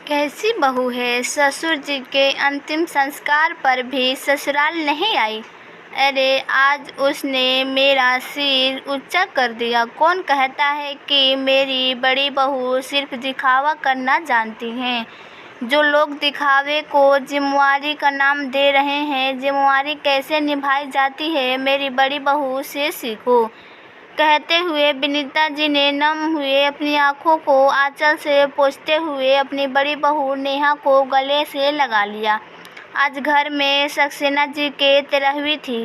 कैसी बहू है, ससुर जी के अंतिम संस्कार पर भी ससुराल नहीं आई। अरे आज उसने मेरा सिर ऊंचा कर दिया। कौन कहता है कि मेरी बड़ी बहू सिर्फ दिखावा करना जानती हैं। जो लोग दिखावे को जिम्मेवारी का नाम दे रहे हैं, जिम्मेवारी कैसे निभाई जाती है मेरी बड़ी बहू से सीखो। कहते हुए विनीता जी ने नम हुए अपनी आंखों को आंचल से पोंछते हुए अपनी बड़ी बहू नेहा को गले से लगा लिया। आज घर में सक्सेना जी के 13वीं थी।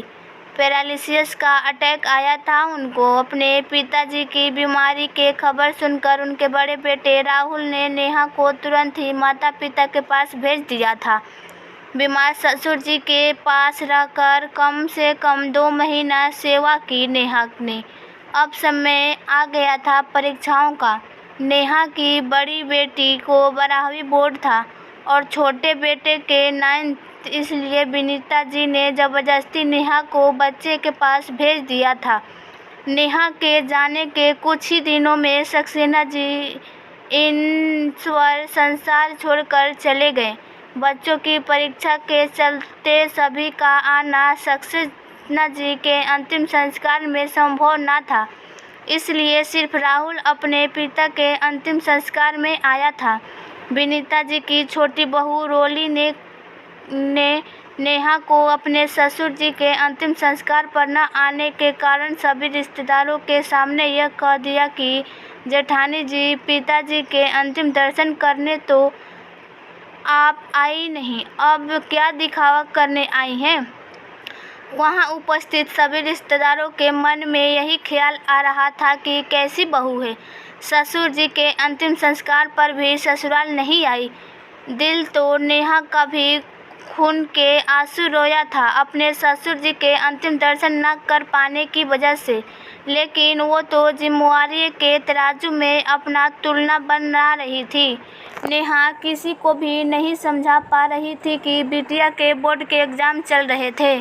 पैरालिसिस का अटैक आया था उनको। अपने पिताजी की बीमारी के खबर सुनकर उनके बड़े बेटे राहुल ने नेहा को तुरंत ही माता पिता के पास भेज दिया था। बीमार ससुर जी के पास रहकर कम से कम 2 महीना सेवा की नेहा ने। अब समय आ गया था परीक्षाओं का। नेहा की बड़ी बेटी को 12वीं बोर्ड था और छोटे बेटे के 9th, इसलिए विनीता जी ने ज़बरदस्ती नेहा को बच्चे के पास भेज दिया था। नेहा के जाने के कुछ ही दिनों में सक्सेना जी ईश्वर संसार छोड़कर चले गए। बच्चों की परीक्षा के चलते सभी का आना सक्सेना जी के अंतिम संस्कार में संभव न था, इसलिए सिर्फ राहुल अपने पिता के अंतिम संस्कार में आया था। विनीता जी की छोटी बहू रोली ने नेहा को अपने ससुर जी के अंतिम संस्कार पर न आने के कारण सभी रिश्तेदारों के सामने यह कह दिया कि जेठानी जी पिताजी के अंतिम दर्शन करने तो आप आई नहीं, अब क्या दिखावा करने आई हैं। वहां उपस्थित सभी रिश्तेदारों के मन में यही ख्याल आ रहा था कि कैसी बहू है, ससुर जी के अंतिम संस्कार पर भी ससुराल नहीं आई। दिल तो नेहा का भी खून के आंसू रोया था अपने ससुर जी के अंतिम दर्शन न कर पाने की वजह से, लेकिन वो तो जिम्मेवारी के तराजू में अपना तुलना बना रही थी। नेहा किसी को भी नहीं समझा पा रही थी कि बिटिया के बोर्ड के एग्ज़ाम चल रहे थे।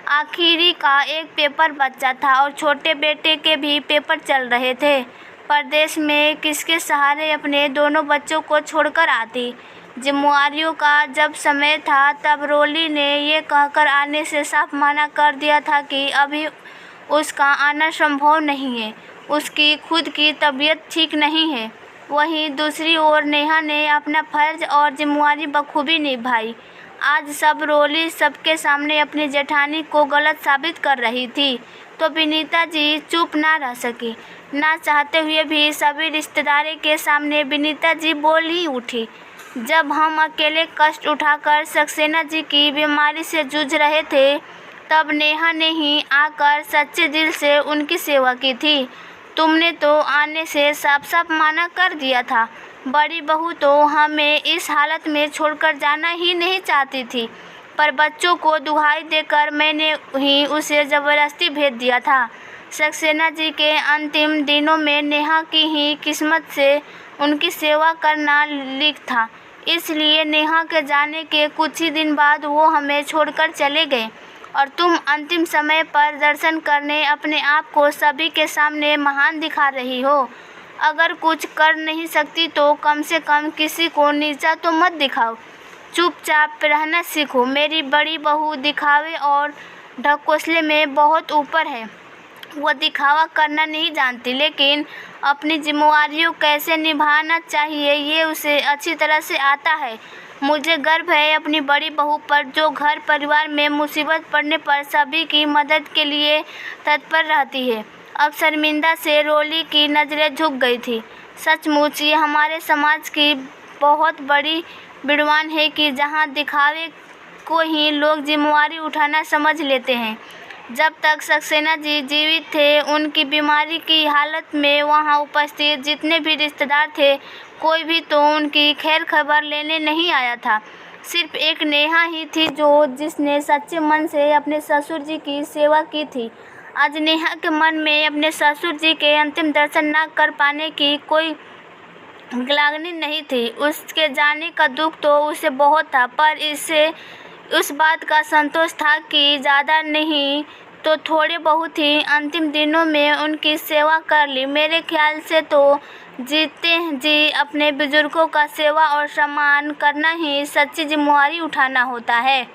आखिरी का एक पेपर बचा था और छोटे बेटे के भी पेपर चल रहे थे। परदेश में किसके सहारे अपने दोनों बच्चों को छोड़कर आती। जिम्मेवारियों का जब समय था तब रोली ने ये कहकर आने से साफ मना कर दिया था कि अभी उसका आना संभव नहीं है, उसकी खुद की तबीयत ठीक नहीं है। वहीं दूसरी ओर नेहा ने अपना फर्ज और जिम्मेवारी बखूबी निभाई। आज सब रोली सबके सामने अपनी जेठानी को गलत साबित कर रही थी, तो विनीता जी चुप ना रह सकी। ना चाहते हुए भी सभी रिश्तेदारी के सामने विनीता जी बोल ही उठी। जब हम अकेले कष्ट उठाकर सक्सेना जी की बीमारी से जूझ रहे थे, तब नेहा ने ही आकर सच्चे दिल से उनकी सेवा की थी। तुमने तो आने से साफ साफ मना कर दिया था। बड़ी बहू तो हमें इस हालत में छोड़कर जाना ही नहीं चाहती थी, पर बच्चों को दुहाई देकर मैंने ही उसे ज़बरदस्ती भेज दिया था। सक्सेना जी के अंतिम दिनों में नेहा की ही किस्मत से उनकी सेवा करना लिख था, इसलिए नेहा के जाने के कुछ ही दिन बाद वो हमें छोड़कर चले गए और तुम अंतिम समय पर दर्शन करने अपने आप को सभी के सामने महान दिखा रही हो। अगर कुछ कर नहीं सकती तो कम से कम किसी को नीचा तो मत दिखाओ, चुपचाप रहना सीखो। मेरी बड़ी बहू दिखावे और ढकोसले में बहुत ऊपर है। वो दिखावा करना नहीं जानती, लेकिन अपनी जिम्मेवारियों कैसे निभाना चाहिए ये उसे अच्छी तरह से आता है। मुझे गर्व है अपनी बड़ी बहू पर, जो घर परिवार में मुसीबत पड़ने पर सभी की मदद के लिए तत्पर रहती है। अब शर्मिंदा से रोली की नज़रें झुक गई थी। सचमुच ये हमारे समाज की बहुत बड़ी विड़वान है कि जहाँ दिखावे को ही लोग जिम्मेवारी उठाना समझ लेते हैं। जब तक सक्सेना जी जीवित थे, उनकी बीमारी की हालत में वहाँ उपस्थित जितने भी रिश्तेदार थे, कोई भी तो उनकी खैर खबर लेने नहीं आया था। सिर्फ एक नेहा ही थी जिसने सच्चे मन से अपने ससुर जी की सेवा की थी। आज नेहा के मन में अपने ससुर जी के अंतिम दर्शन न कर पाने की कोई ग्लानि नहीं थी। उसके जाने का दुख तो उसे बहुत था, पर इससे उस बात का संतोष था कि ज़्यादा नहीं तो थोड़े बहुत ही अंतिम दिनों में उनकी सेवा कर ली। मेरे ख्याल से तो जीते जी अपने बुजुर्गों का सेवा और सम्मान करना ही सच्ची जिम्मेदारी उठाना होता है।